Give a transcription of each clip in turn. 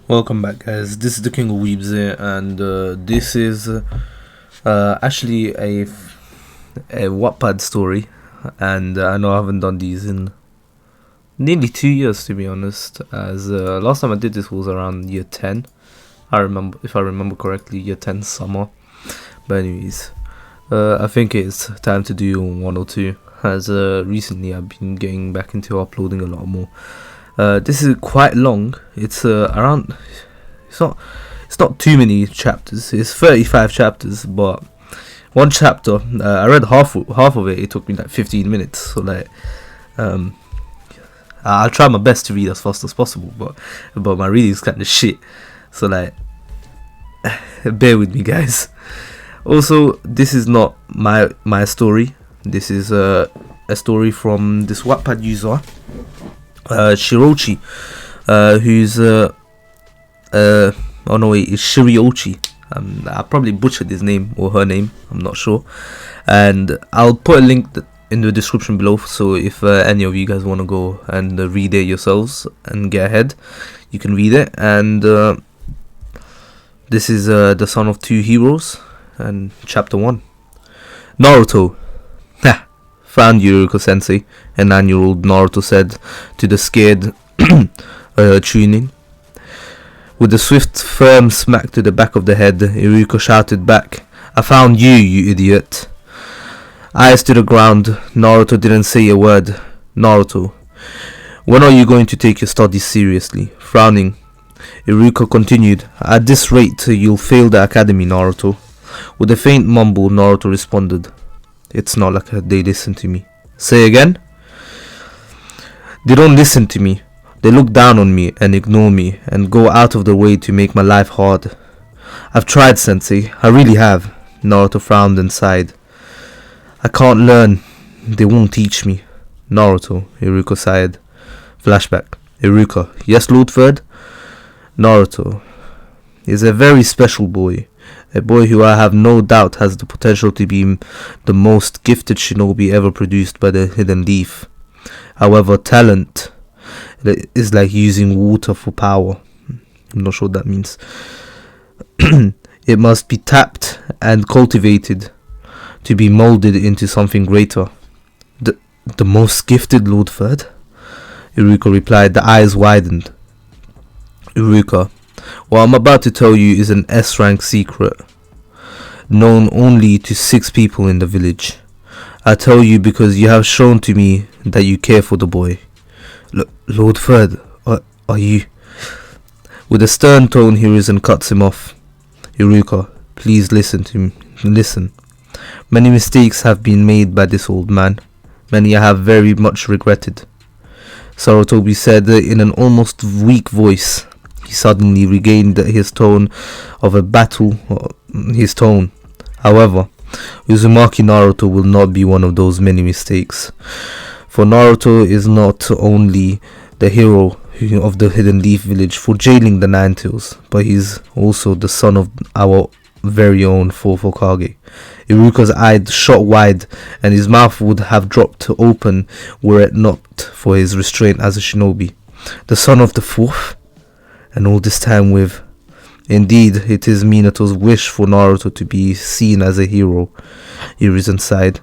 Welcome back, guys. This is the King of Weebs here, and this is actually a Wattpad story. And I know I haven't done these in nearly 2 years, to be honest. As last time I did this was around year 10. If I remember correctly, year 10 summer. But anyways, I think it's time to do one or two. As recently I've been getting back into uploading a lot more. This is quite long. It's around. It's not too many chapters. It's 35 chapters, but one chapter. I read half of it. It took me like 15 minutes. So like, I'll try my best to read as fast as possible. But my reading is kind of shit. So like, bear with me, guys. Also, this is not my story. This is a story from this Wattpad user. Shirochi, who's oh no wait, it's Shiriochi. I probably butchered his name or her name, I'm not sure, and I'll put a link in the description below, so if any of you guys want to go and read it yourselves and get ahead, you can read it. And this is the son of two heroes, and chapter 1. Naruto. Found Yuriko Sensei, a 9-year-old Naruto said to the scared Chunin. With a swift, firm smack to the back of the head, Yuriko shouted back, "I found you, you idiot." Eyes to the ground, Naruto didn't say a word. Naruto, when are you going to take your studies seriously? Frowning, Yuriko continued, "At this rate, you'll fail the academy, Naruto." With a faint mumble, Naruto responded, "It's not like they listen to me." Say again? They don't listen to me. They look down on me and ignore me and go out of their way to make my life hard. I've tried, Sensei. I really have. Naruto frowned and sighed. I can't learn. They won't teach me. Naruto, Iruka sighed. Flashback. Iruka, yes, Lord Third? Naruto is a very special boy. A boy who I have no doubt has the potential to be the most gifted shinobi ever produced by the Hidden Leaf. However, talent is like using water for power. I'm not sure what that means. It must be tapped and cultivated to be molded into something greater. The most gifted, Lord Third? Iruka replied, the eyes widened. Iruka, what I'm about to tell you is an S-rank secret, known only to 6 people in the village. I tell you because you have shown to me that you care for the boy. Lord Third, are you? With a stern tone, he risen and cuts him off. Iruka, please listen to me. Listen. Many mistakes have been made by this old man. Many I have very much regretted. Sarutobi said in an almost weak voice. He suddenly regained his tone of a battle. However, Uzumaki Naruto will not be one of those many mistakes. For Naruto is not only the hero of the Hidden Leaf village for jailing the Nine-Tails, but he's also the son of our very own fourth Hokage. Iruka's eyes shot wide, and his mouth would have dropped open were it not for his restraint as a shinobi. The son of the fourth? And all this time with... Indeed, it is Minato's wish for Naruto to be seen as a hero. Irizen sighed.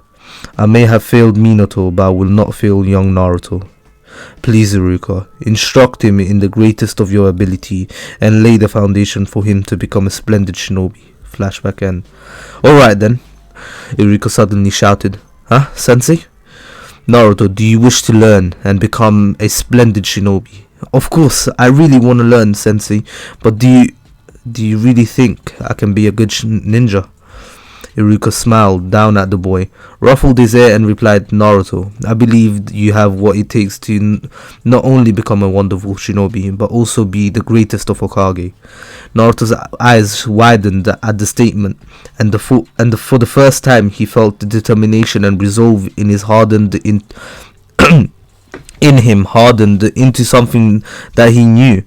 I may have failed Minato, but I will not fail young Naruto. Please, Iruka, instruct him in the greatest of your ability and lay the foundation for him to become a splendid shinobi. Flashback end. Alright then, Iruka suddenly shouted. Huh, Sensei? Naruto, do you wish to learn and become a splendid shinobi? Of course, I really want to learn, Sensei, but do you really think I can be a good ninja? Iruka smiled down at the boy, ruffled his hair and replied, Naruto, I believe you have what it takes to not only become a wonderful shinobi, but also be the greatest of Hokage. Naruto's eyes widened at the statement, and for the first time he felt the determination and resolve in his hardened into something that he knew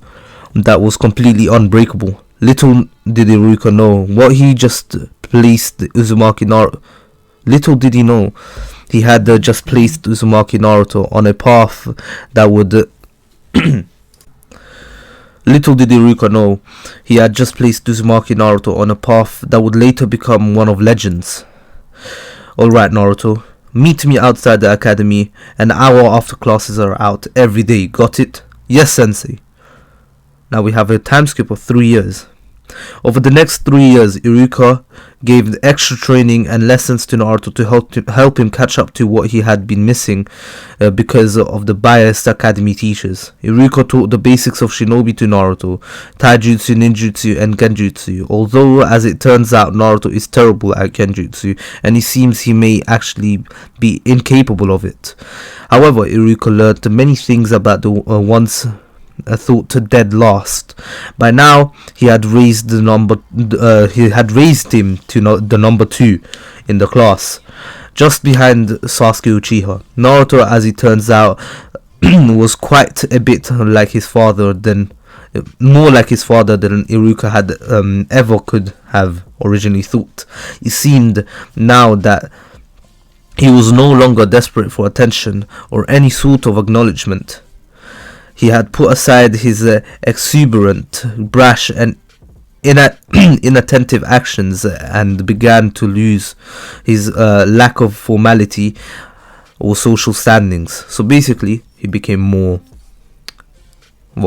that was completely unbreakable. Little did Iruka know what he just placed Uzumaki Naruto. Little did he know he had just placed Uzumaki Naruto on a path that would Little did Iruka know, he had just placed Uzumaki Naruto on a path that would later become one of legends. Alright Naruto, meet me outside the academy an hour after classes are out every day, got it? Yes, sensei. Now we have a time skip of 3 years. Over the next 3 years, Iruka gave extra training and lessons to Naruto to help him catch up to what he had been missing because of the biased academy teachers. Iruka taught the basics of shinobi to Naruto, taijutsu, ninjutsu, and genjutsu, although as it turns out Naruto is terrible at genjutsu and it seems he may actually be incapable of it. However, Iruka learned many things about the once thought to dead last. By now, he had raised him to the number 2 in the class, just behind Sasuke Uchiha. Naruto, as it turns out, was quite a bit like his father, more like his father than Iruka had ever could have originally thought. It seemed now that he was no longer desperate for attention or any sort of acknowledgement. He had put aside his exuberant, brash, and inattentive actions and began to lose his lack of formality or social standings. So basically, he became more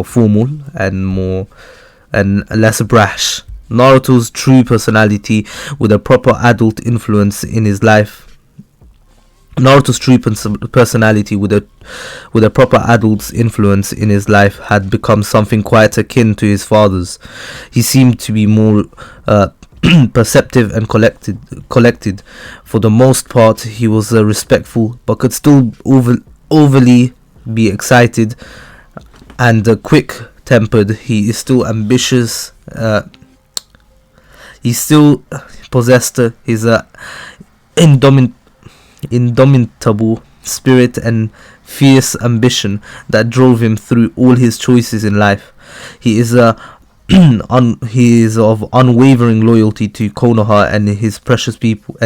formal and less brash. Naruto's true personality with a proper adult influence in his life. Naruto's true personality with a proper adult's influence in his life had become something quite akin to his father's. He seemed to be more perceptive and collected. For the most part, he was respectful, but could still overly be excited and quick-tempered. He is still ambitious. He still possessed his indomitable spirit and fierce ambition that drove him through all his choices in life. He is he is of unwavering loyalty to Konoha and its precious people.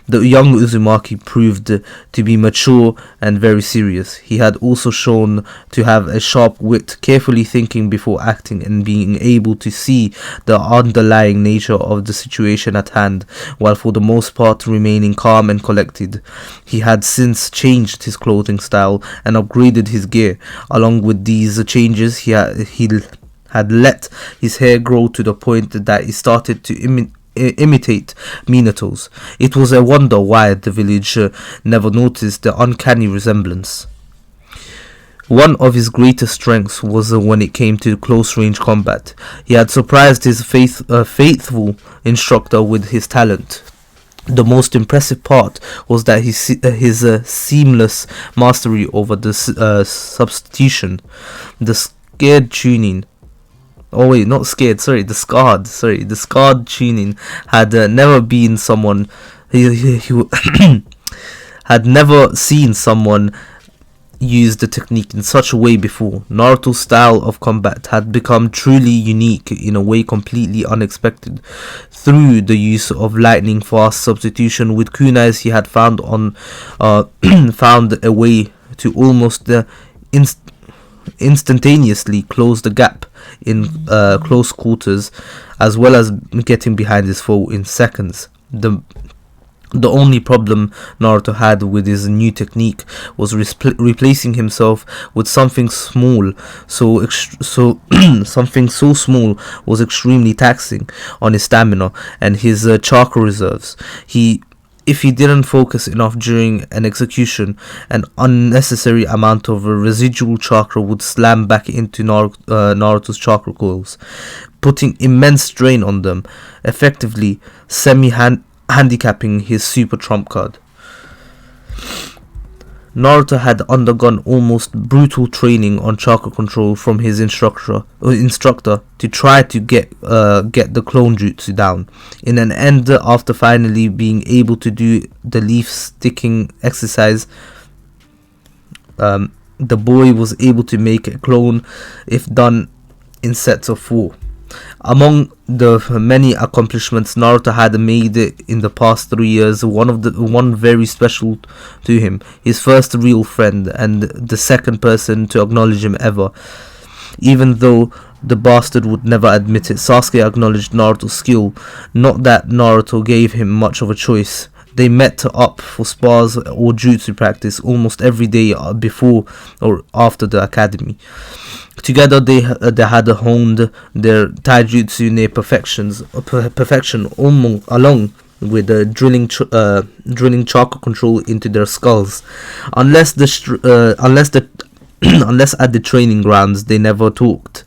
The young Uzumaki proved to be mature and very serious. He had also shown to have a sharp wit, carefully thinking before acting and being able to see the underlying nature of the situation at hand, while for the most part remaining calm and collected. He had since changed his clothing style and upgraded his gear. Along with these changes, he had let his hair grow to the point that it started to imitate Minato's. It was a wonder why the village never noticed the uncanny resemblance. One of his greatest strengths was when it came to close-range combat. He had surprised his faithful instructor with his talent. The most impressive part was that his seamless mastery over the substitution, the scared tuning. The scarred tuning had never been someone. He had never seen someone use the technique in such a way before. Naruto's style of combat had become truly unique in a way completely unexpected. Through the use of lightning fast substitution with kunais, he had found a way to almost instantaneously close the gap in close quarters, as well as getting behind his foe in seconds. The only problem Naruto had with his new technique was replacing himself with something small. Something so small was extremely taxing on his stamina and his chakra reserves. If he didn't focus enough during an execution, an unnecessary amount of residual chakra would slam back into Naruto's chakra coils, putting immense strain on them, effectively handicapping his super trump card. Naruto had undergone almost brutal training on chakra control from his instructor to try to get the clone jutsu down. In an end, after finally being able to do the leaf sticking exercise, the boy was able to make a clone if done in sets of 4. Among the many accomplishments Naruto had made in the past 3 years, one very special to him, his first real friend and the second person to acknowledge him ever, Even though the bastard would never admit it, Sasuke acknowledged Naruto's skill. Not that Naruto gave him much of a choice. They met up for spars or jutsu practice almost every day before or after the academy. Together they had honed their taijutsu near perfection, almost along with drilling chakra control into their skulls. Unless unless at the training grounds they never talked.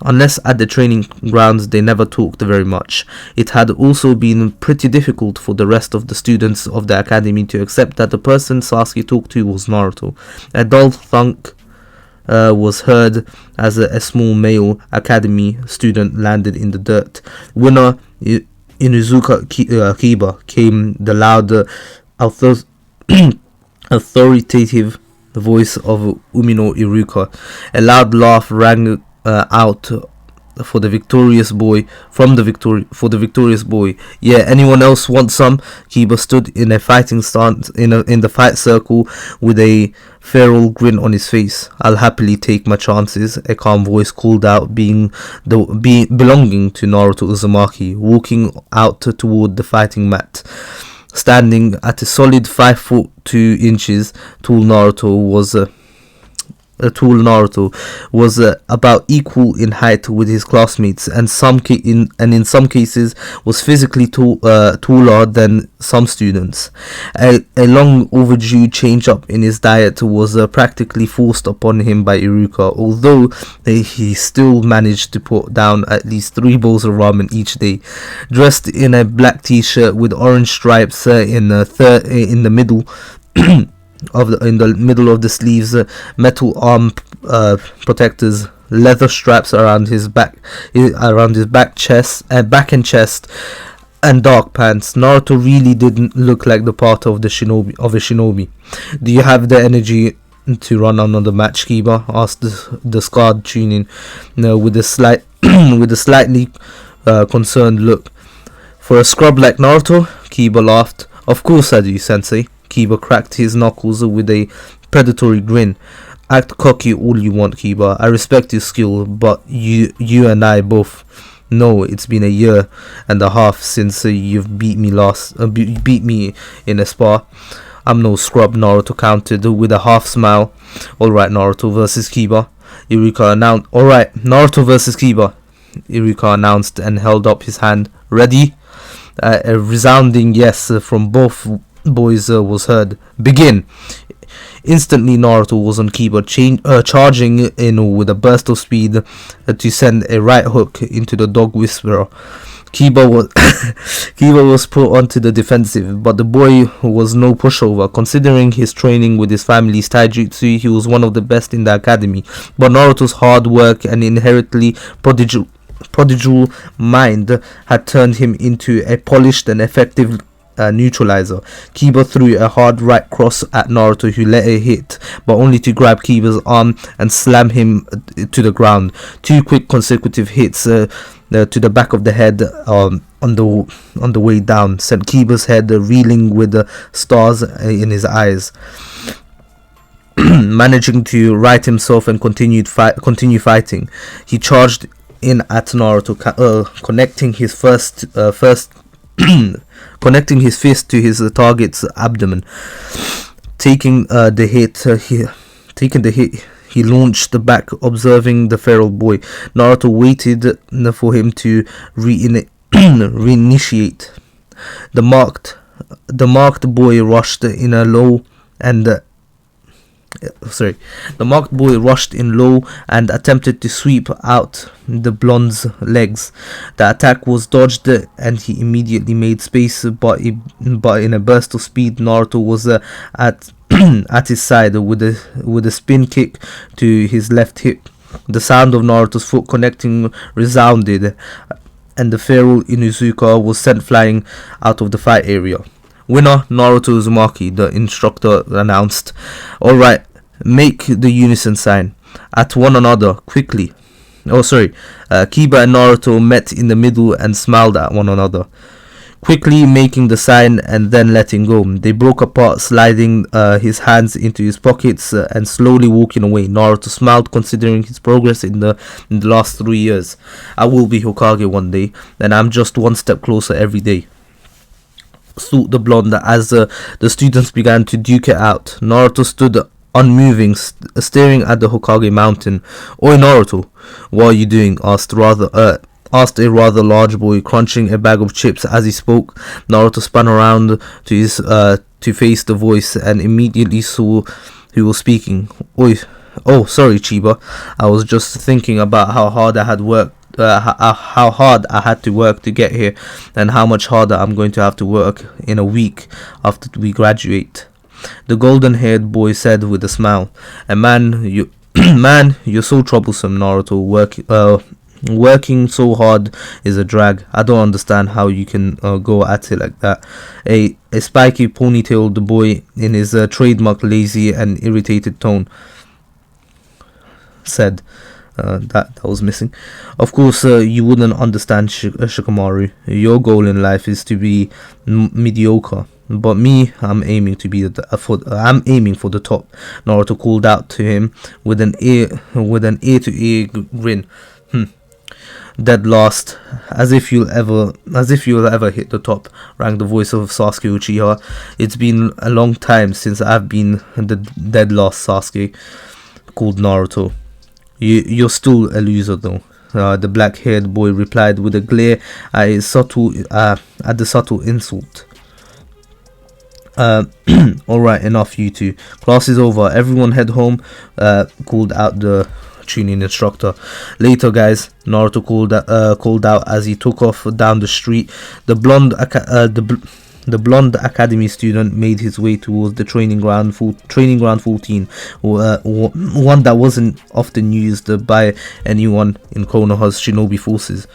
Unless at the training grounds they never talked very much. It had also been pretty difficult for the rest of the students of the academy to accept that the person Sasuke talked to was Naruto. A dull thunk was heard as a small male academy student landed in the dirt. Winner Inuzuka Kiba came the loud, authoritative voice of Umino Iruka. A loud laugh rang out for the victorious boy. Yeah, anyone else want some? Kiba stood in a fighting stance in the fight circle with a feral grin on his face. I'll happily take my chances, a calm voice called out, belonging to Naruto Uzumaki, walking out toward the fighting mat. Standing at a solid 5 foot 2 inches tall, Naruto was about equal in height with his classmates, and in some cases was physically taller than some students. A long overdue change up in his diet was practically forced upon him by Iruka, although he still managed to put down at least 3 bowls of ramen each day. Dressed in a black t-shirt with orange stripes in the middle in the middle of the sleeves, metal arm protectors, leather straps around his back and chest, and dark pants. Naruto really didn't look like the part of a shinobi. Do you have the energy to run another match, Kiba? Asked the scarred Chunin, with a slightly concerned look. For a scrub like Naruto? Kiba laughed. Of course I do, Sensei. Kiba cracked his knuckles with a predatory grin. Act cocky all you want, Kiba. I respect your skill, but you and I both know it's been a year and a half since you've beat me in a spar. I'm no scrub, Naruto countered with a half smile. Alright, Naruto versus Kiba. Iruka announced. Alright, Naruto versus Kiba. Iruka announced and held up his hand. Ready? A resounding yes from both boys was heard. Begin. Instantly Naruto was on Kiba, charging in with a burst of speed to send a right hook into the dog whisperer. Kiba was put onto the defensive, but the boy was no pushover. Considering his training with his family's taijutsu, he was one of the best in the academy. But Naruto's hard work and inherently prodigal mind had turned him into a polished and effective neutralizer. Kiba threw a hard right cross at Naruto, who let it hit, but only to grab Kiba's arm and slam him to the ground. 2 quick consecutive hits to the back of the head on the way down sent Kiba's head reeling with the stars in his eyes. Managing to right himself and continue fighting, he charged in at Naruto, connecting his connecting his fist to his target's abdomen. Taking the hit, he launched back, observing the feral boy. Naruto waited for him to reinitiate. The marked boy rushed in low and attempted to sweep out the blonde's legs. The attack was dodged and he immediately made space, but in a burst of speed, Naruto was at his side with a spin kick to his left hip. The sound of Naruto's foot connecting resounded, and the feral Inuzuka was sent flying out of the fight area. Winner, Naruto Uzumaki, the instructor announced. Alright, make the unison sign. At one another, quickly. Kiba and Naruto met in the middle and smiled at one another. quickly making the sign and then letting go. They broke apart, sliding his hands into his pockets and slowly walking away. Naruto smiled, considering his progress in the last 3 years. I will be Hokage one day, and I'm just one step closer every day, thought the blonde as the students began to duke it out. Naruto stood unmoving, staring at the Hokage mountain. "Oi, Naruto, what are you doing?" asked a rather large boy, crunching a bag of chips as he spoke. Naruto spun around to face the voice and immediately saw who was speaking. "Oi, oh, sorry, Chiba. I was just thinking about how hard I had worked. How hard I had to work to get here, and how much harder I'm going to have to work in a week after we graduate," the golden-haired boy said with a smile. "And man, you're so troublesome, Naruto. Working so hard is a drag. I don't understand how you can go at it like that." A spiky ponytailed boy in his trademark lazy and irritated tone said. That was missing. "Of course, you wouldn't understand, Shikamaru. Your goal in life is to be mediocre. But me, I'm aiming for the top," Naruto called out to him with an ear-to-ear grin. "Dead last, as if you'll ever hit the top," rang the voice of Sasuke Uchiha. "It's been a long time since I've been the dead last, Sasuke," called Naruto. You're still a loser, though," the black-haired boy replied with a glare at the subtle insult. "Alright, enough, you two. Class is over. Everyone head home," called out the tuning instructor. "Later, guys," Naruto called out as he took off down the street. The blonde academy student made his way towards the training ground 14, one that wasn't often used by anyone in Konoha's shinobi forces,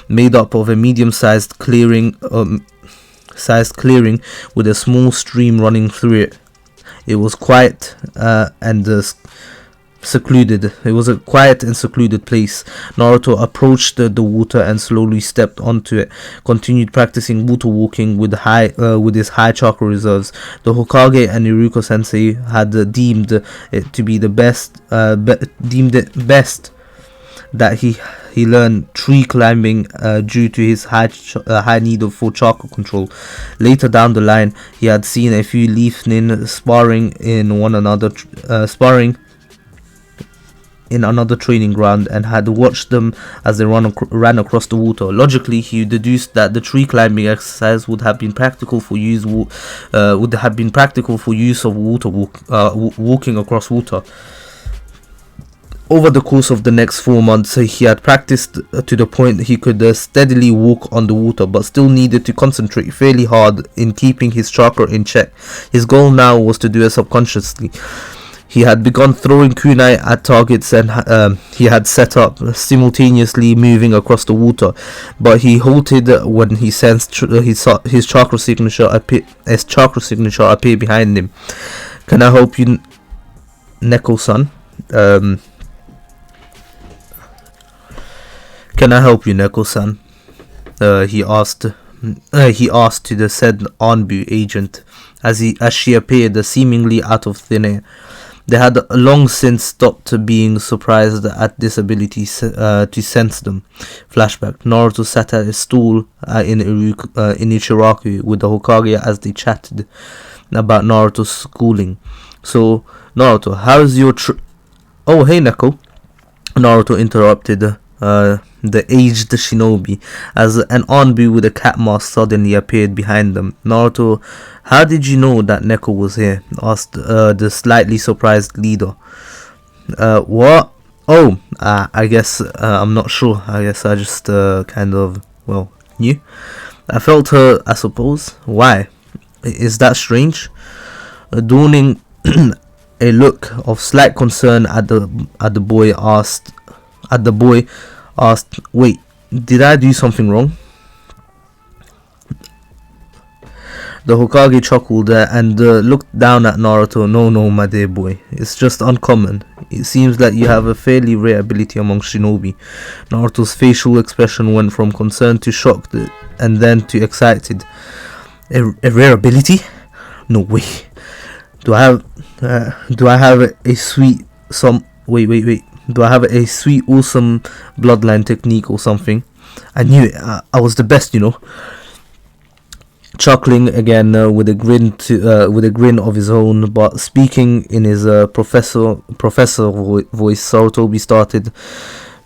made up of a medium-sized clearing with a small stream running through it. It was quiet and secluded. It was a quiet and secluded place. Naruto approached the water and slowly stepped onto it, continued practicing water walking with his high chakra reserves. The Hokage and Iruka Sensei had deemed it best that he learned tree climbing due to his high need for chakra control. Later down the line, he had seen a few Leaf Nin sparring in another training ground and had watched them as they ran across the water. Logically, he deduced that the tree climbing exercise would have been practical for use of walking across water. Over the course of the next 4 months, he had practiced to the point he could steadily walk on the water, but still needed to concentrate fairly hard in keeping his chakra in check. His goal now was to do it subconsciously. He had begun throwing kunai at targets and he had set up simultaneously moving across the water, but he halted when he sensed his chakra signature appear behind him. "Can I help you, Neko-san?" "Can I help you, Neko-san?" He asked to the said Anbu agent as she appeared seemingly out of thin air. They had long since stopped being surprised at this ability to sense them. Flashback. Naruto sat at a stool in Ichiraku with the Hokage as they chatted about Naruto's schooling. "So, Naruto, how's your Oh, hey, Neko," Naruto interrupted the aged shinobi as an Anbu with a cat mask suddenly appeared behind them. "Naruto, how did you know that Neko was here?" asked the slightly surprised leader. What? Oh, I guess I'm not sure. I guess I just knew. I felt her, I suppose. Why? Is that strange?" Dawning a look of slight concern at the boy asked, "Wait, did I do something wrong?" The Hokage chuckled and looked down at Naruto. No, no, my dear boy. It's just uncommon. It seems that you have a fairly rare ability among shinobi. Naruto's facial expression went from concern to shocked and then to excited. A rare ability? No way. Do I have a sweet wait. Do I have a sweet awesome bloodline technique or something? I knew it. I was the best, you know. Chuckling again with a grin of his own, but speaking in his professor voice, Sarutobi started.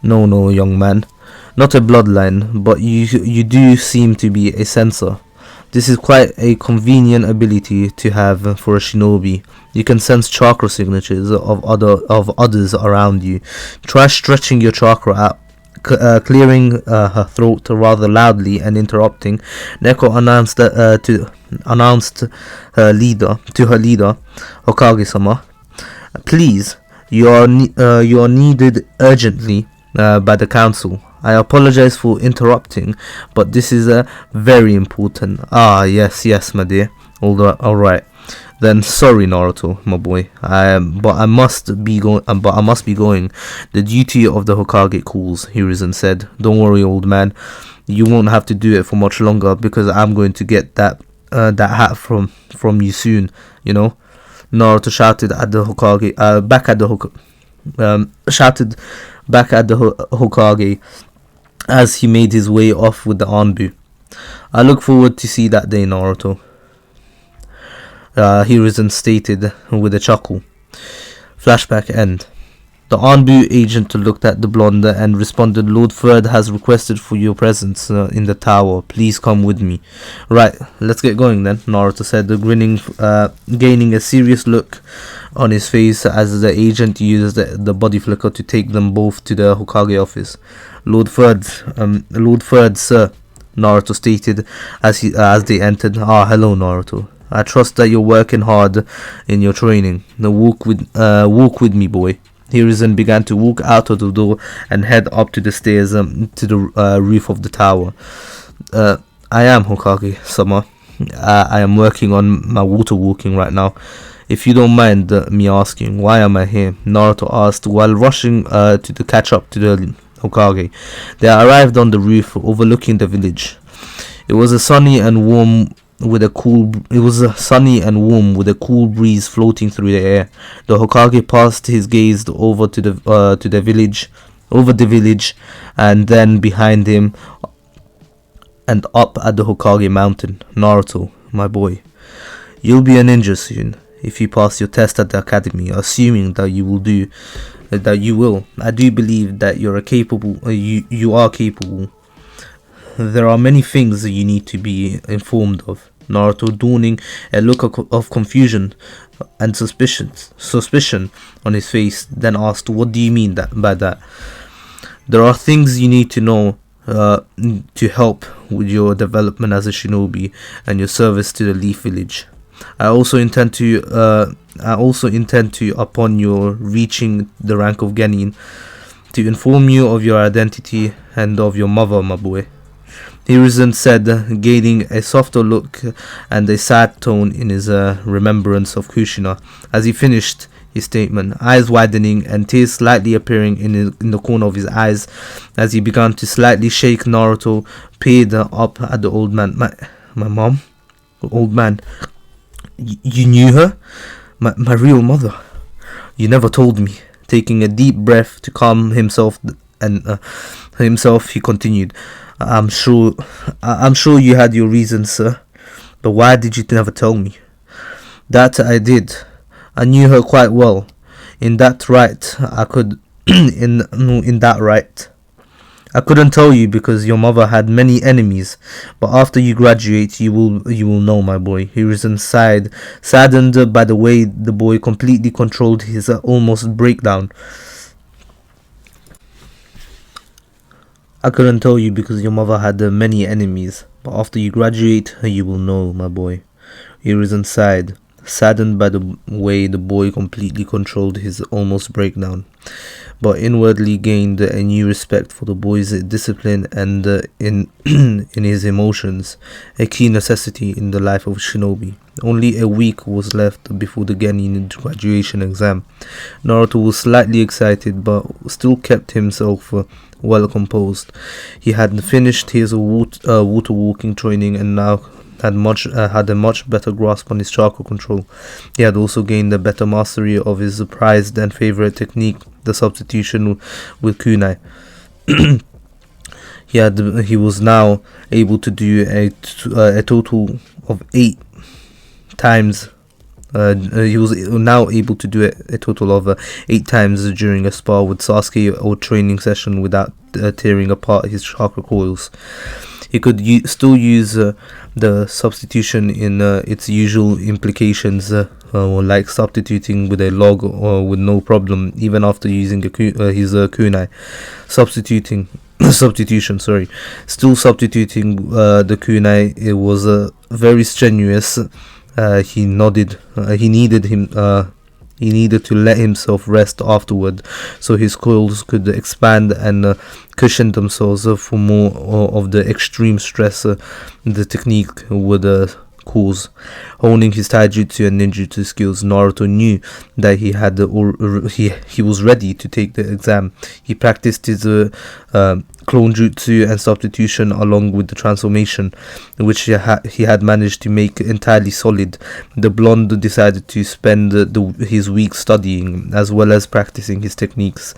No, young man, not a bloodline, but you do seem to be a sensor. This is quite a convenient ability to have for a shinobi. You can sense chakra signatures of others around you. Try stretching your chakra out. Clearing her throat rather loudly and interrupting, Neko announced her leader, Hokage-sama. Please, you are needed urgently by the council. I apologize for interrupting, but this is very important. Ah, yes, my dear. All right. Then sorry, Naruto, my boy. But I must be going. The duty of the Hokage calls. Hiruzen said. Don't worry, old man. You won't have to do it for much longer because I'm going to get that hat from you soon. You know. Naruto shouted at the Hokage. Shouted back at the Hokage as he made his way off with the Anbu. I look forward to see that day, Naruto. Hiruzen stated with a chuckle. Flashback end. The Anbu agent looked at the blonde and responded, Lord Third has requested for your presence in the tower. Please come with me. Right, let's get going then, Naruto said, gaining a serious look on his face as the agent used the body flicker to take them both to the Hokage office. Lord Third, sir, Naruto stated as they entered. Ah, hello, Naruto. I trust that you're working hard in your training. Now walk with me, boy. Hiruzen began to walk out of the door and head up to the stairs to the roof of the tower. I am Hokage-sama. I am working on my water walking right now. If you don't mind me asking, why am I here? Naruto asked while rushing to catch up to the Hokage. They arrived on the roof overlooking the village. It was sunny and warm with a cool breeze floating through the air. The Hokage passed his gaze over to the village, and then behind him and up at the Hokage mountain. Naruto, my boy, you'll be a ninja soon if you pass your test at the academy, assuming that you will. I do believe that you are capable. There are many things that you need to be informed of. Naruto, dawning a look of confusion and suspicion on his face, then asked, what do you mean by that? There are things you need to know to help with your development as a shinobi and your service to the Leaf Village. I also intend to, upon your reaching the rank of Genin, to inform you of your identity and of your mother, my boy. Hiruzen said, gaining a softer look and a sad tone in his remembrance of Kushina as he finished his statement, eyes widening and tears slightly appearing in the corner of his eyes as he began to slightly shake. Naruto peered up at the old man. My mom? Old man, you knew her? My real mother? You never told me. Taking a deep breath to calm himself, he continued, I'm sure you had your reasons, sir, but why did you never tell me? That I did. I knew her quite well. In that right, I couldn't tell you because your mother had many enemies, but after you graduate, you will know, my boy. Hiruzen sighed, saddened by the way the boy completely controlled his almost breakdown. I couldn't tell you because your mother had many enemies, but after you graduate, you will know, my boy. Hiruzen sighed. saddened by the way the boy completely controlled his almost breakdown, but inwardly gained a new respect for the boy's discipline and in his emotions, a key necessity in the life of a shinobi. Only a week was left before the Genin graduation exam. Naruto was slightly excited, but still kept himself well composed. He had finished his water walking training and now had a much better grasp on his chakra control. He had also gained a better mastery of his prized and favorite technique, the substitution with kunai. He was now able to do a total of 8 times. He was now able to do it a total of 8 times during a spar with Sasuke or training session without tearing apart his chakra coils. He could still use the substitution in its usual implications, like substituting with a log or with no problem, even after using his kunai. Substitution, sorry. Still substituting the kunai, it was very strenuous. He needed to let himself rest afterward, so his coils could expand and cushion themselves for more of the extreme stress the technique would cause. Honing his taijutsu and ninjutsu skills, Naruto knew that he was ready to take the exam. He practiced his clone jutsu and substitution along with the transformation, which he had managed to make entirely solid. The blonde decided to spend his week studying as well as practicing his techniques.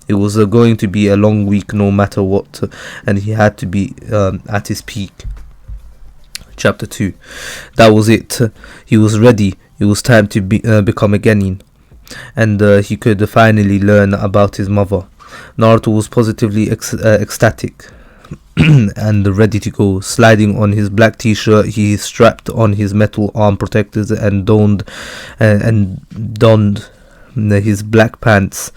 It was going to be a long week no matter what, and he had to be at his peak. Chapter 2. That was it. He was ready. It was time to become a genin, and he could finally learn about his mother. Naruto was positively ecstatic and ready to go. Sliding on his black t-shirt, he strapped on his metal arm protectors and donned his black pants.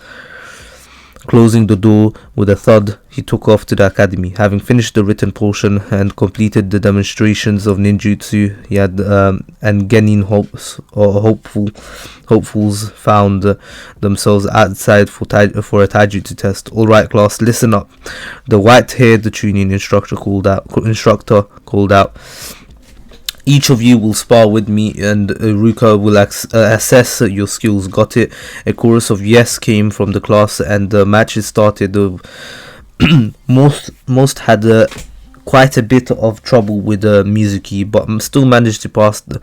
Closing the door with a thud, he took off to the academy. Having finished the written portion and completed the demonstrations of ninjutsu, he had and genin hopefuls found themselves outside for a taijutsu test. All right, class, listen up. The white-haired Chunin instructor called out. Each of you will spar with me, and Iruka will assess your skills. Got it? A chorus of yes came from the class, and the matches started. Most had quite a bit of trouble with Mizuki, but still managed to pass the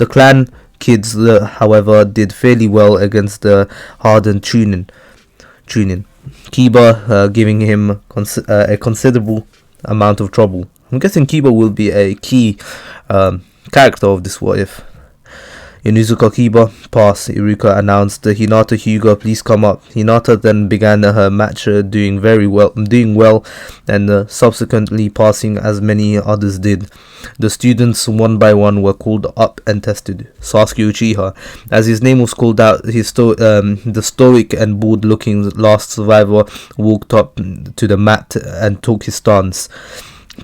clan kids. However, did fairly well against the hardened Chunin. Kiba giving him a considerable amount of trouble. I'm guessing Kiba will be a key character of this What If. Inuzuka Kiba, pass, Iruka announced. Hinata Hyuga, please come up. Hinata then began her match doing well, and subsequently passing as many others did. The students one by one were called up and tested. Sasuke Uchiha, as his name was called out, the stoic and bored-looking last survivor walked up to the mat and took his stance.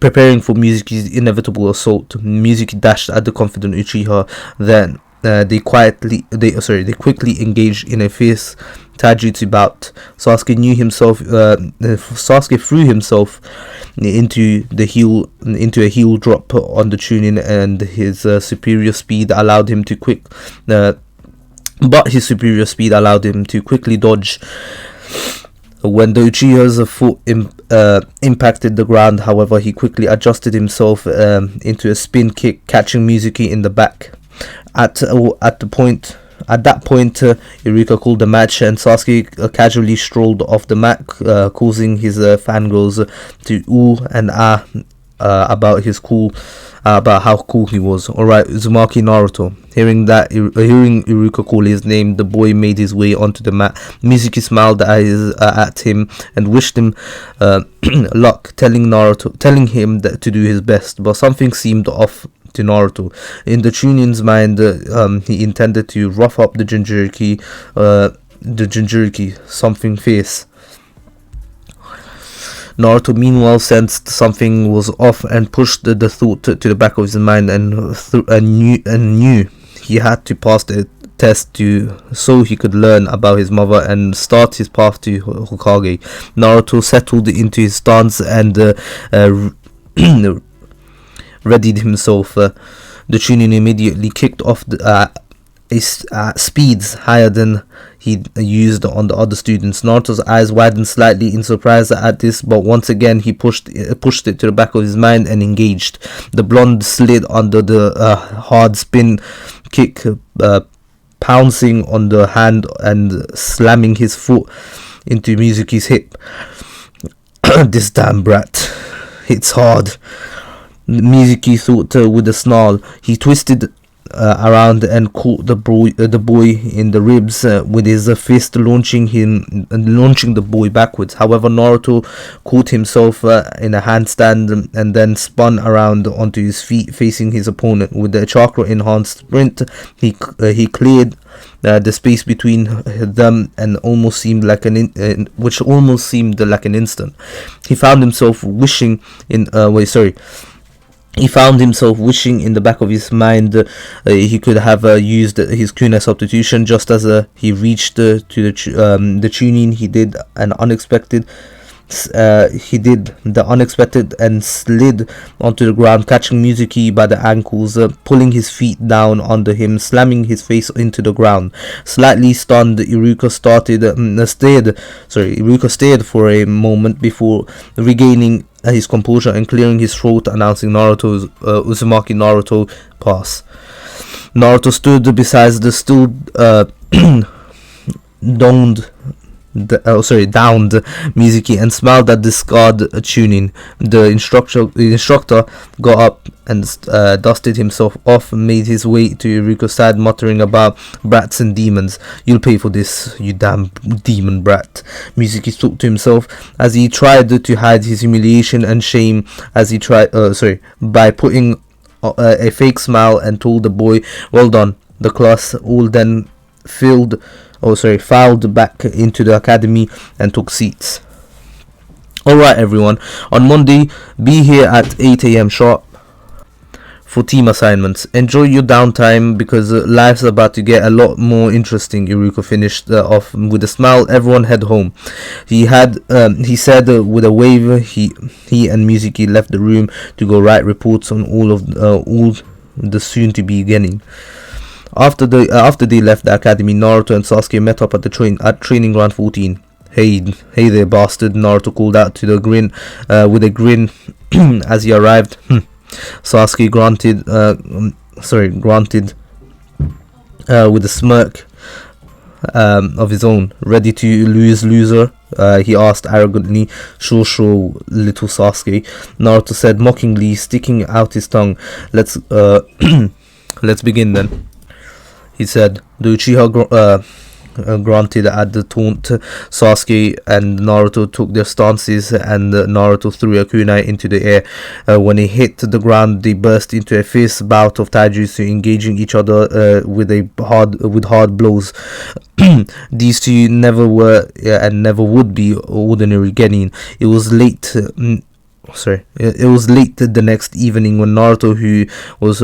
Preparing for Mizuki's inevitable assault, Mizuki dashed at the confident Uchiha. Then they quickly engaged in a fierce taijutsu bout. Sasuke threw himself into a heel drop on the Chunin, and his superior speed allowed him to quickly dodge. When the Uchiha's foot impacted the ground, however, he quickly adjusted himself into a spin kick, catching Mizuki in the back. At that point, Iruka called the match, and Sasuke casually strolled off the mat, causing his fangirls to ooh and ah about how cool he was. Alright, Uzumaki Naruto. Hearing Iruka call his name, the boy made his way onto the mat. Mizuki smiled at him and wished him luck, telling him that to do his best, but something seemed off to Naruto. In the Chunin's mind, he intended to rough up the Jinchuriki, something fierce. Naruto meanwhile sensed something was off and pushed the thought to the back of his mind and knew he had to pass the test so he could learn about his mother and start his path to Hokage. Naruto settled into his stance and readied himself. The Chunin immediately kicked off speeds higher than he'd used on the other students. Naruto's eyes widened slightly in surprise at this, but once again he pushed it to the back of his mind and engaged. The blonde slid under the hard spin kick, pouncing on the hand and slamming his foot into Mizuki's hip. This damn brat hits hard, Mizuki thought with a snarl. He twisted around and caught the boy in the ribs with his fist, launching the boy backwards. However, Naruto caught himself in a handstand and then spun around onto his feet, facing his opponent. With the chakra enhanced sprint, he cleared the space between them and almost seemed like an instant. He found himself wishing in the back of his mind he could have used his kunai substitution. Just as he reached to the Chunin, he did the unexpected and slid onto the ground, catching Mizuki by the ankles, pulling his feet down under him, slamming his face into the ground. Slightly stunned, Iruka stared for a moment before regaining his composure and clearing his throat, announcing Naruto's Uzumaki Naruto pass. Naruto stood beside the still downed Mizuki and smiled at the scarred Chunin. The instructor got up and dusted himself off, made his way to Iruka's side, muttering about brats and demons. "You'll pay for this, you damn demon brat," Mizuki thought to himself as he tried to hide his humiliation and shame by putting a fake smile, and told the boy, "Well done." The class all then filed back into the academy and took seats. Alright everyone, on Monday, be here at 8 AM sharp for team assignments. Enjoy your downtime because life's about to get a lot more interesting. Iruka finished off with a smile. Everyone head home. He said with a wave. He and Mizuki left the room to go write reports on all the soon to be beginning. After they left the academy, Naruto and Sasuke met up at training ground 14. Hey there, bastard! Naruto called out with a grin as he arrived. Sasuke grunted with a smirk of his own. "Ready to lose, loser?" He asked arrogantly. Sure, little Sasuke," Naruto said mockingly, sticking out his tongue. Let's begin then," he said. The Uchiha grunted at the taunt. Sasuke and Naruto took their stances, and Naruto threw a kunai into the air. When he hit the ground, they burst into a fierce bout of taijutsu, engaging each other with hard blows. These two never were and never would be ordinary genin. It was late the next evening when Naruto, who was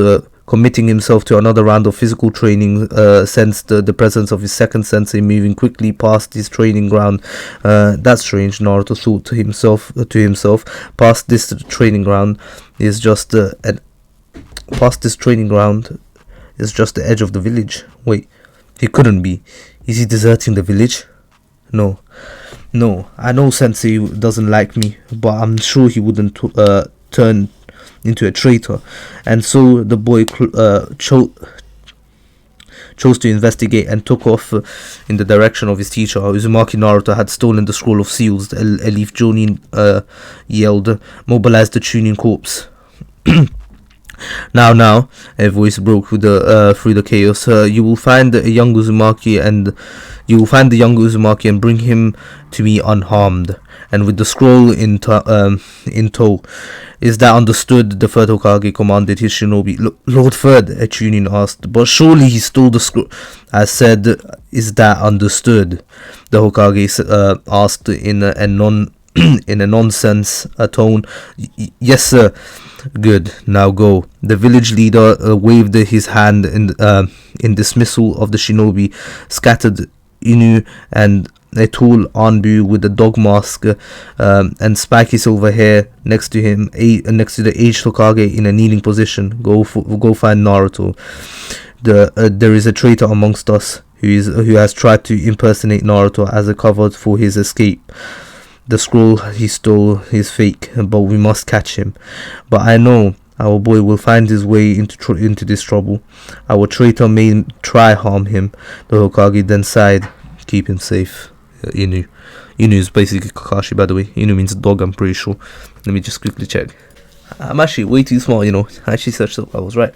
committing himself to another round of physical training, sensed the presence of his second sensei moving quickly past his training ground. That's strange, Naruto thought to himself. Past this training ground is just the edge of the village. Wait, he couldn't be. Is he deserting the village? No, I know Sensei doesn't like me, but I'm sure he wouldn't turn into a traitor. And so the boy chose to investigate and took off in the direction of his teacher. Uzumaki Naruto had stolen the scroll of seals. Elif Jonin yelled, "Mobilize the Chunin corps." Now, a voice broke through the chaos. You will find the young Uzumaki and bring him to me unharmed, and with the scroll in tow. Is that understood? The third Hokage commanded his shinobi. Lord Third, a Chunin asked, but surely he stole the scroll. I said, is that understood? The Hokage asked in a in a nonsense tone. Yes, sir. Good. Now go. The village leader waved his hand in dismissal of the shinobi, scattered Inu and a tall Anbu with a dog mask and spiky silver hair next to him, next to the aged Hokage in a kneeling position. Go find Naruto. There is a traitor amongst us who has tried to impersonate Naruto as a cover for his escape. The scroll he stole is fake, but we must catch him. But I know our boy will find his way into this trouble. Our traitor may try harm him. The Hokage then sighed. Keep him safe. Inu. Inu is basically Kakashi, by the way. Inu means dog, I'm pretty sure. Let me just quickly check. I'm actually way too smart, I actually searched up. I was right.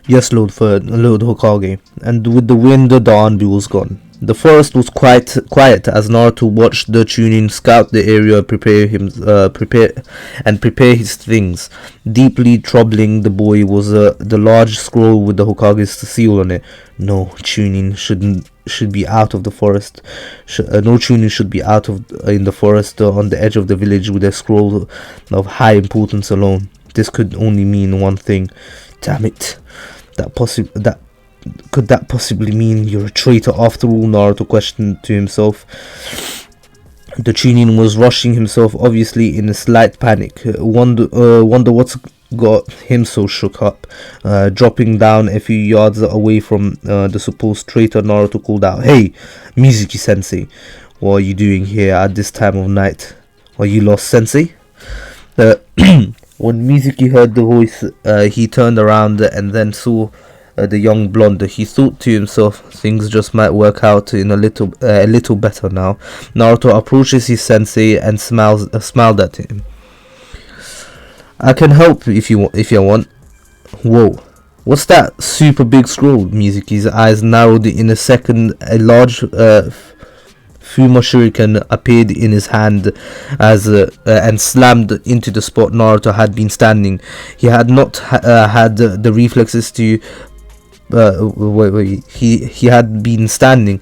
Yes, Lord Hokage. And with the wind, the Anbu was gone. The forest was quite quiet as Naruto watched the Chunin scout the area, prepare his things. Deeply troubling the boy was the large scroll with the Hokage's seal on it. No Chunin should be out of the forest. No Chunin should be out of in the forest on the edge of the village with a scroll of high importance alone. This could only mean one thing. Damn it! Could that possibly mean you're a traitor after all? Naruto questioned to himself. The Chunin was rushing himself, obviously in a slight panic. Wonder what's got him so shook up. Dropping down a few yards away from the supposed traitor, Naruto called out, "Hey, Mizuki-sensei, what are you doing here at this time of night? Are you lost, sensei?" When Mizuki heard the voice, he turned around and then saw the young blonde. He thought to himself, things just might work out in a little better now. Naruto approaches his sensei and smiled at him. I can help if you want. Whoa, what's that super big scroll? Mizuki's eyes narrowed in a second. A large Fuma Shuriken appeared in his hand and slammed into the spot Naruto had been standing. He had not had the reflexes to he had been standing.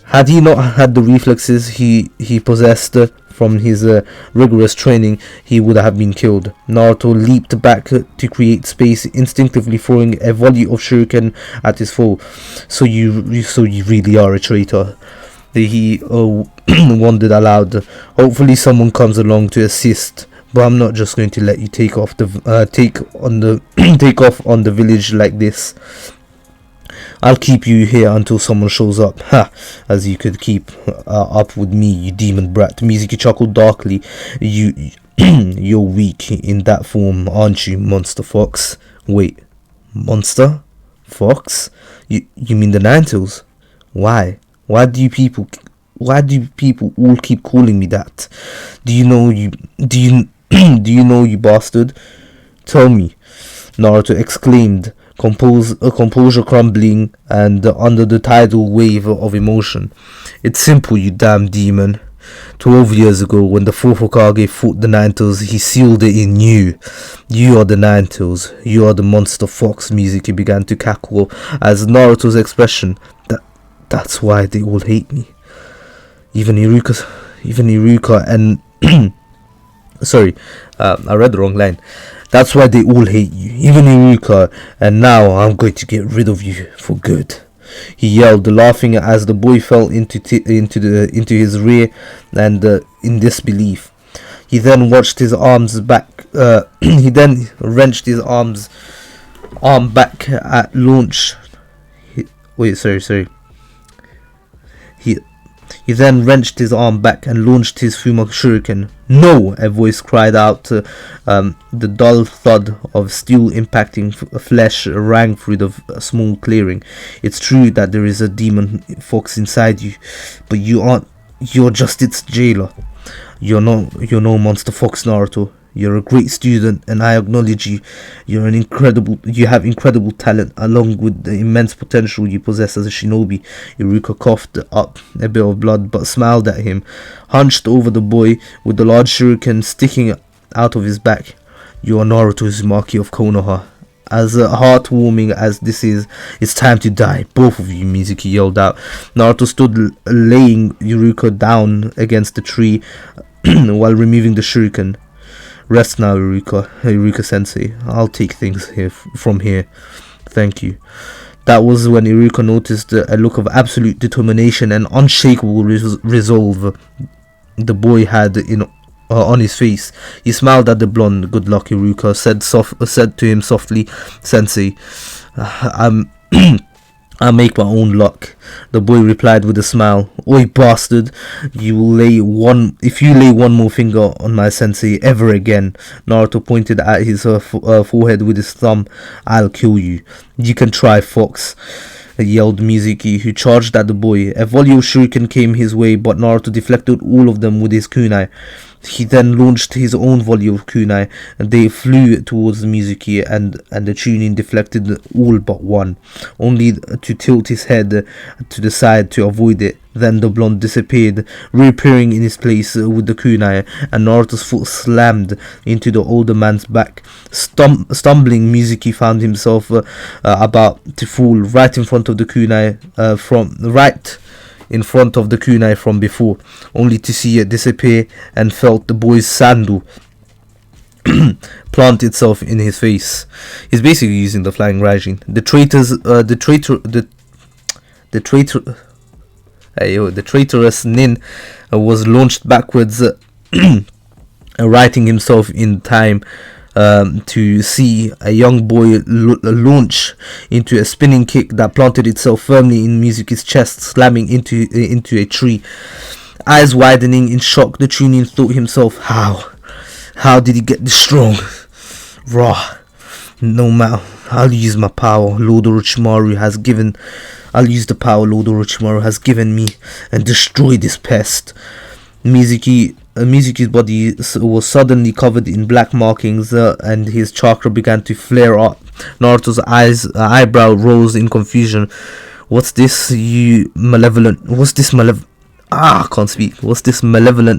Had he not had the reflexes he possessed from his rigorous training, he would have been killed. Naruto leaped back to create space, instinctively throwing a volley of shuriken at his foe. So you really are a traitor, he wondered aloud. Hopefully someone comes along to assist. But I'm not just going to let you take off on the village like this. I'll keep you here until someone shows up. Ha! As you could keep up with me, you demon brat. Mizuki chuckled darkly. You're weak in that form, aren't you, monster fox? Wait, monster fox? You mean the Ninetales? Why? Why do people all keep calling me that? Do you know, you bastard? Tell me, Naruto exclaimed, composure crumbling and under the tidal wave of emotion. It's simple, you damn demon. 12 years ago, when the fourth Hokage fought the Ninetales, he sealed it in you. You are the Ninetales. You are the monster fox. Mizuki began to cackle as Naruto's expression. That's why they all hate me. Even Iruka and sorry, I read the wrong line. That's why they all hate you, even Iruka, and now I'm going to get rid of you for good. He yelled, laughing as the boy fell into his rear and in disbelief. He then watched his arms back. He then wrenched his arm back at launch. He then wrenched his arm back and launched his Fuma Shuriken. No! A voice cried out. The dull thud of steel impacting flesh rang through the small clearing. It's true that there is a demon fox inside you, but you're just its jailer. You're no monster fox, Naruto. You're a great student, and I acknowledge you. You have incredible talent, along with the immense potential you possess as a shinobi. Iruka coughed up a bit of blood, but smiled at him, hunched over the boy with the large shuriken sticking out of his back. You are Naruto Uzumaki of Konoha, as heartwarming as this is, it's time to die, both of you, Mizuki yelled out. Naruto stood laying Iruka down against the tree while removing the shuriken. Rest now, Iruka sensei. I'll take things from here. Thank you. That was when Iruka noticed a look of absolute determination and unshakable resolve the boy had on his face. He smiled at the blonde. Good luck, Iruka said to him softly. Sensei, I'll make my own luck, the boy replied with a smile. Oi, bastard, if you lay one more finger on my sensei ever again, Naruto pointed at his forehead with his thumb, I'll kill you. You can try, fox, yelled Mizuki, who charged at the boy. A volley of shuriken came his way, but Naruto deflected all of them with his kunai. He then launched his own volley of kunai, and they flew towards Mizuki, and the Chunin deflected all but one, only to tilt his head to the side to avoid it. Then the blonde disappeared, reappearing in his place with the kunai, and Naruto's foot slammed into the older man's back. Stumbling, Mizuki found himself about to fall right in front of the kunai from before, only to see it disappear and felt the boy's sandal plant itself in his face. He's basically using the flying Raijin. The traitorous Nin was launched backwards, righting himself in time to see a young boy launch into a spinning kick that planted itself firmly in Mizuki's chest, slamming into a tree. Eyes widening in shock, the Chunin thought himself, how did he get this strong? Raw. No matter, I'll use the power Lord Orochimaru has given me and destroy this pest. Mizuki's body was suddenly covered in black markings, and his chakra began to flare up. Naruto's eyebrow rose in confusion. What's this malevolent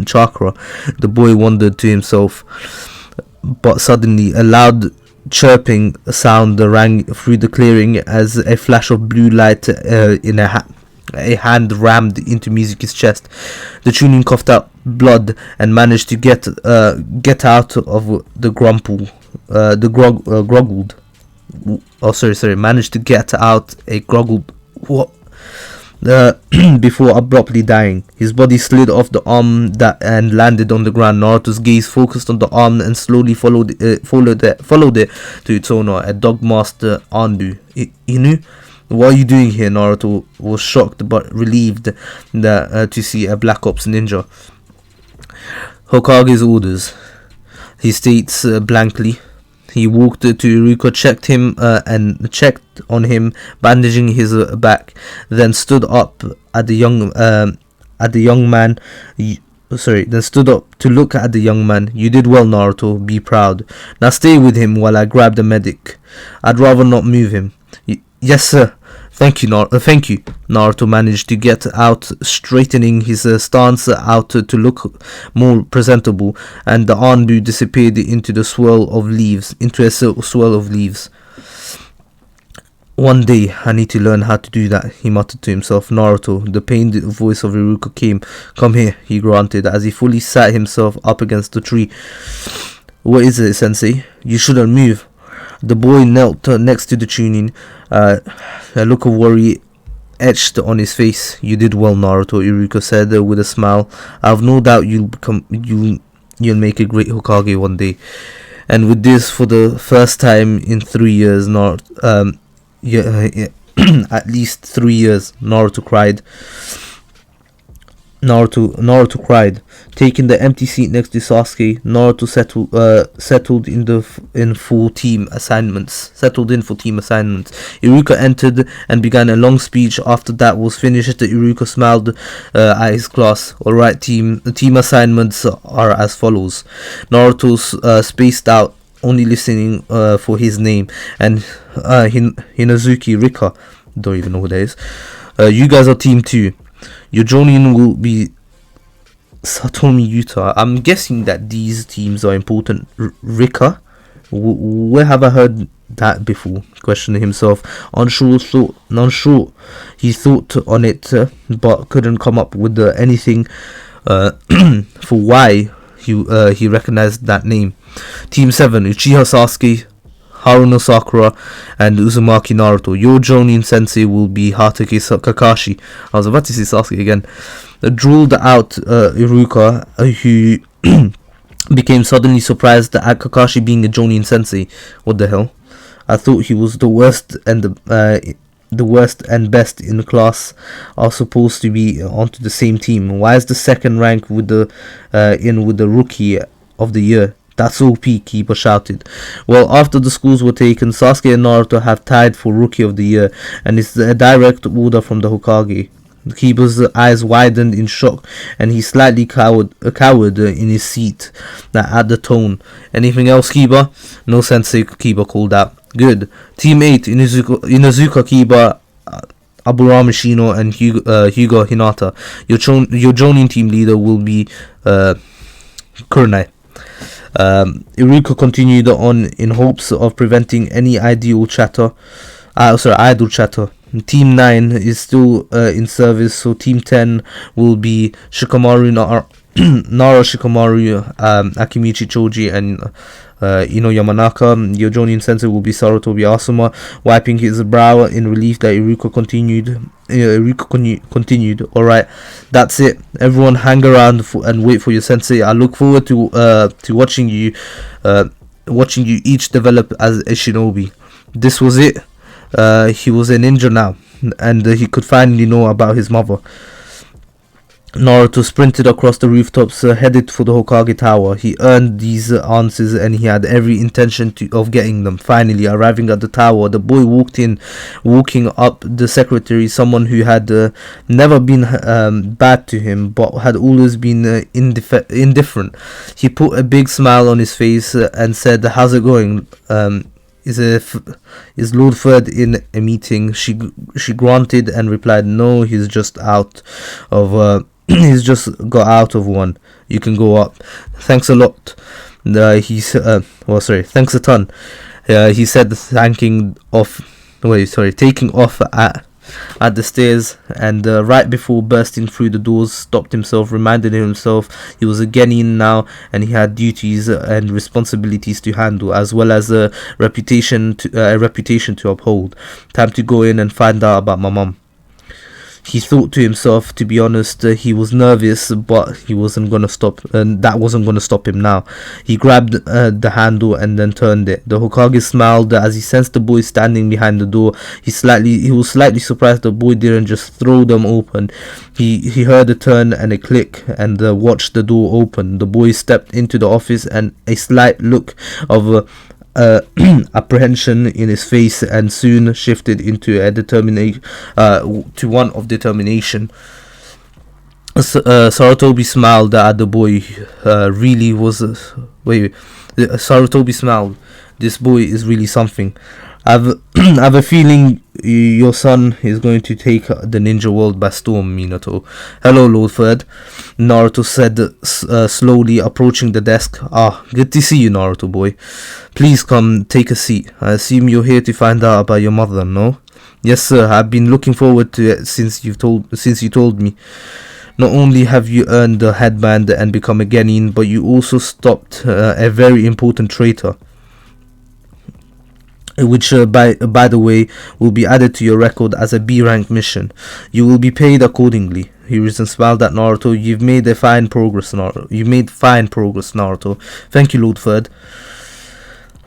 chakra? The boy wondered to himself. But suddenly a loud chirping sound rang through the clearing as a flash of blue light in a hand rammed into Mizuki's chest. The Chunin coughed out blood and managed to get out of the groggled. Managed to get out a groggled before abruptly dying. His body slid off the arm and landed on the ground. Naruto's gaze focused on the arm and slowly followed it to its owner, a dog master Anbu. Inu? What are you doing here? Naruto was shocked but relieved to see a Black Ops ninja. Hokage's orders, he states blankly. He walked to Iruka, checked on him, bandaging his back, then stood up at the young man. Then stood up to look at the young man. You did well, Naruto. Be proud. Now stay with him while I grab the medic. I'd rather not move him. Yes, sir. Thank you, Naruto managed to get out, straightening his stance out to look more presentable, and the Anbu disappeared into a swirl of leaves. One day, I need to learn how to do that, he muttered to himself. Naruto, the pained voice of Iruka came. Come here, he grunted, as he fully sat himself up against the tree. What is it, sensei? You shouldn't move. The boy knelt next to the Chunin, a look of worry etched on his face. You did well, Naruto, Iruka said with a smile. I have no doubt you'll make a great Hokage one day. And with this, for the first time in 3 years, at least 3 years, Naruto cried. Naruto cried. Taking the empty seat next to Sasuke, Naruto settled in for team assignments. Iruka entered and began a long speech. After that was finished, Iruka smiled at his class. Alright team, the team assignments are as follows. Naruto's spaced out, only listening for his name, and Hinazuki Rika, don't even know who that is. You guys are team 2. Your joining will be Satomi Yuta. I'm guessing that these teams are important. Rika? Where have I heard that before? Questioned himself. Unsure. He thought on it, but couldn't come up with anything for why he recognized that name. Team 7, Uchiha Sasuke, Haruno Sakura, and Uzumaki Naruto. Your Jonin sensei will be Hatake Kakashi. I was about to say Sasuke again. Drooled out Iruka, who became suddenly surprised at Kakashi being a Jonin sensei. What the hell? I thought he was the worst, and the worst and best in the class are supposed to be onto the same team. Why is the second rank with the rookie of the year? That's OP, Kiba shouted. Well, after the schools were taken, Sasuke and Naruto have tied for Rookie of the Year, and it's a direct order from the Hokage. Kiba's eyes widened in shock, and he slightly cowered in his seat at the tone. Anything else, Kiba? No, Sensei, Kiba called out. Good. Team 8, Inuzuka Kiba, Aburame Shino, and Hyuga Hinata. Your Jonin team leader will be Kurenai. Iruka continued on in hopes of preventing any idle chatter. Team 9 is still in service, so Team 10 will be Shikamaru Nara Shikamaru, Akimichi Choji, and Ino Yamanaka. Your Jonin sensei will be Sarutobi Asuma, wiping his brow in relief that Iruka continued. Alright, that's it. Everyone hang around and wait for your sensei. I look forward to watching you each develop as a shinobi. This was it. He was a ninja now, and he could finally know about his mother. Naruto sprinted across the rooftops, headed for the Hokage Tower. He earned these answers, and he had every intention of getting them. Finally, arriving at the tower, the boy walking up the secretary, someone who had never been bad to him, but had always been indifferent. He put a big smile on his face and said, "How's it going? Is Lord Ferd in a meeting?" She grunted and replied, "No, he's just out of he's just got out of one. You can go up." "Thanks a lot." Thanks a ton. He said, taking off at the stairs, and right before bursting through the doors, stopped himself, reminded himself he was a genin now, and he had duties and responsibilities to handle, as well as a reputation to uphold. Time to go in and find out about my mum. He thought to himself, to be honest, he was nervous, but he wasn't gonna stop, and that wasn't gonna stop him now. He grabbed the handle and then turned it. The Hokage smiled as he sensed the boy standing behind the door. He was slightly surprised the boy didn't just throw them open. He heard a turn and a click, and watched the door open. The boy stepped into the office, and a slight look of apprehension in his face, and soon shifted into one of determination. Sarutobi smiled at the boy. Sarutobi smiled. This boy is really something. I have a feeling your son is going to take the ninja world by storm, Minato. Hello, Lord Ferd, Naruto said, slowly approaching the desk. Good to see you, Naruto boy. Please come, take a seat. I assume you're here to find out about your mother, no? Yes, sir. I've been looking forward to it since you told me. Not only have you earned the headband and become a genin, but you also stopped a very important traitor, which by the way will be added to your record as a B rank mission. You will be paid accordingly. Hiruzen smiled at Naruto. You've made fine progress, Naruto. Thank you, Lord Ferd.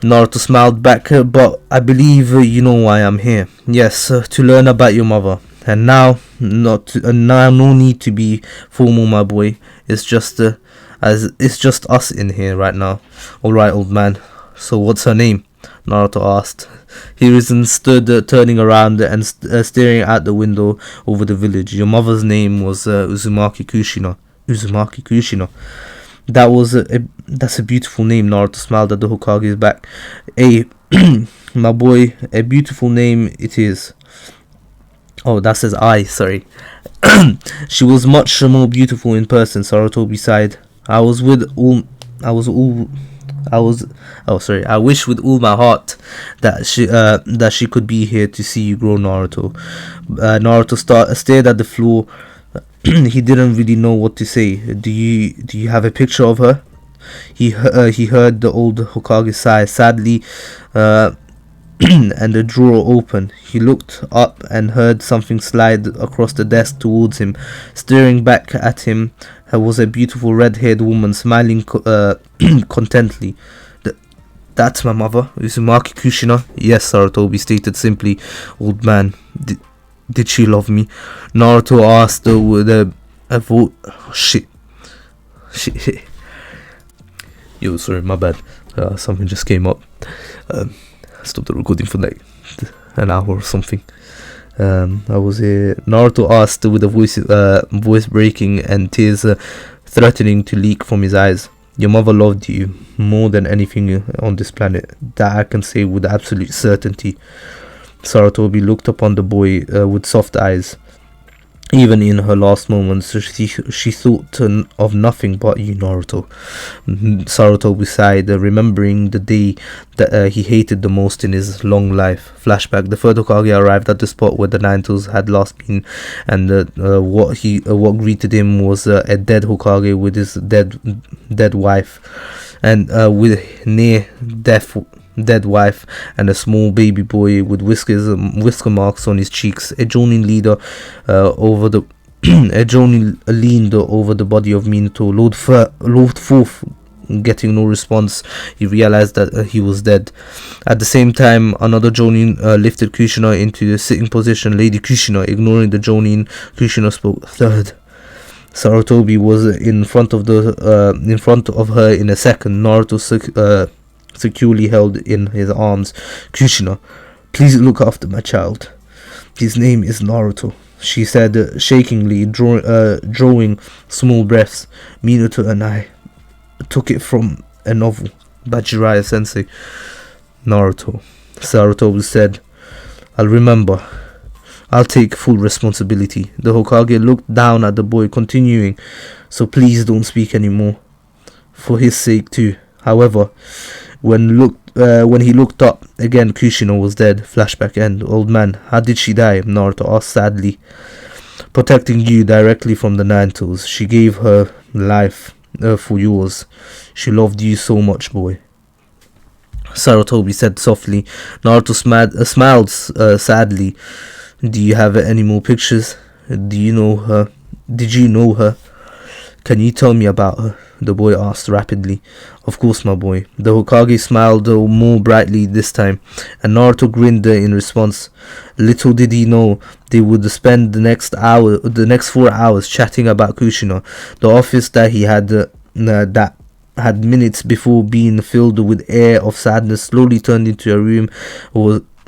Naruto smiled back. But I believe you know why I'm here. Yes, to learn about your mother. And now no need to be formal, my boy. It's just us in here right now. All right, old man. So what's her name? Naruto asked. Hiruzen stood, turning around and staring out the window over the village. Your mother's name was Uzumaki Kushina. Uzumaki Kushina. That's a beautiful name. Naruto smiled at the Hokage's back. Hey, my boy, a beautiful name it is. Oh, that says I. Sorry. She was much more beautiful in person. Sarutobi sighed. I was I wish with all my heart that she could be here to see you grow, Naruto. Naruto stared at the floor. He didn't really know what to say. Do you have a picture of her? He heard the old Hokage sigh sadly, and the drawer opened. He looked up and heard something slide across the desk towards him. Staring back at him was a beautiful red-haired woman, smiling contentedly. That's my mother, Uzumaki Kushina. Yes, Sarutobi stated simply. Old man, did she love me? Naruto asked with a voice. Shit. Yo, sorry, my bad. Something just came up. Stopped the recording for like an hour or something. Naruto asked with a voice breaking and tears threatening to leak from his eyes. Your mother loved you more than anything on this planet. That I can say with absolute certainty. Sarutobi looked upon the boy with soft eyes. Even in her last moments, she thought of nothing but you, Naruto. Sarutobi sighed, remembering the day that he hated the most in his long life. Flashback: the third Hokage arrived at the spot where the Nine-Tails had last been, and what greeted him was a dead Hokage with his dead wife, and with dead wife and a small baby boy with whisker marks on his cheeks. A Jonin leader leaned over the body of Minato. Lord Fourth, getting no response, he realized that he was dead. At the same time, another Jonin lifted Kushina into the sitting position. Lady Kushina, ignoring the Jonin, Kushina spoke. Third. Sarutobi was in front of her in a second. Naruto securely held in his arms. Kushina, please look after my child. His name is Naruto, she said shakingly, drawing small breaths. Minato and I took it from a novel by Jiraiya Sensei. Naruto, Sarutobi said, I'll remember. I'll take full responsibility. The Hokage looked down at the boy, continuing, so please don't speak anymore. For his sake too. However, when he looked up again, Kushina was dead. Flashback end. Old man, how did she die? Naruto asked sadly. Protecting you directly from the Nine-Tails. She gave her life for yours. She loved you so much, boy. Sarutobi said softly. Naruto smiled sadly. Do you have any more pictures? Do you know her? Did you know her? Can you tell me about her? The boy asked rapidly. Of course, my boy. The Hokage smiled more brightly this time, and Naruto grinned in response. Little did he know they would spend the next 4 hours chatting about Kushina. The office that he had that had minutes before being filled with air of sadness slowly turned into a room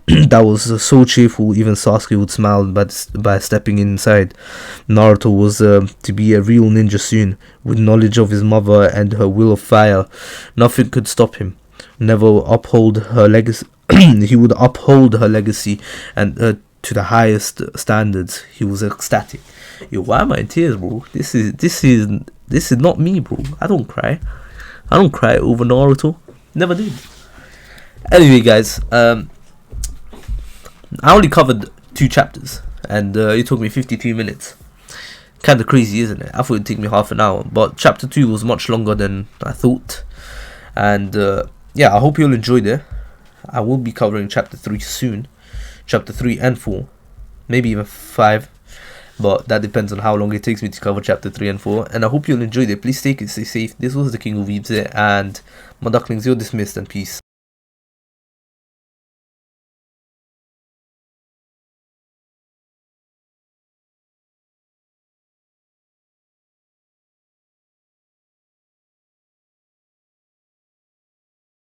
that was so cheerful even Sasuke would smile by stepping inside. Naruto was to be a real ninja soon, with knowledge of his mother and her will of fire. Nothing could stop him. Never uphold her legacy. He would uphold her legacy and to the highest standards. He was ecstatic. Yo, why am I in tears, bro? This is not me, bro. I don't cry over Naruto. Never did. Anyway, guys, I only covered 2 chapters, and it took me 52 minutes. Kinda crazy, isn't it? I thought it'd take me half an hour, but chapter 2 was much longer than I thought. And yeah, I hope you'll enjoyed it. I will be covering chapter 3 soon. Chapter 3 and 4. Maybe even 5. But that depends on how long it takes me to cover chapter 3 and 4. And I hope you'll enjoyed it. Please stay safe. This was the King of Weebs, and my ducklings, you're dismissed, and peace.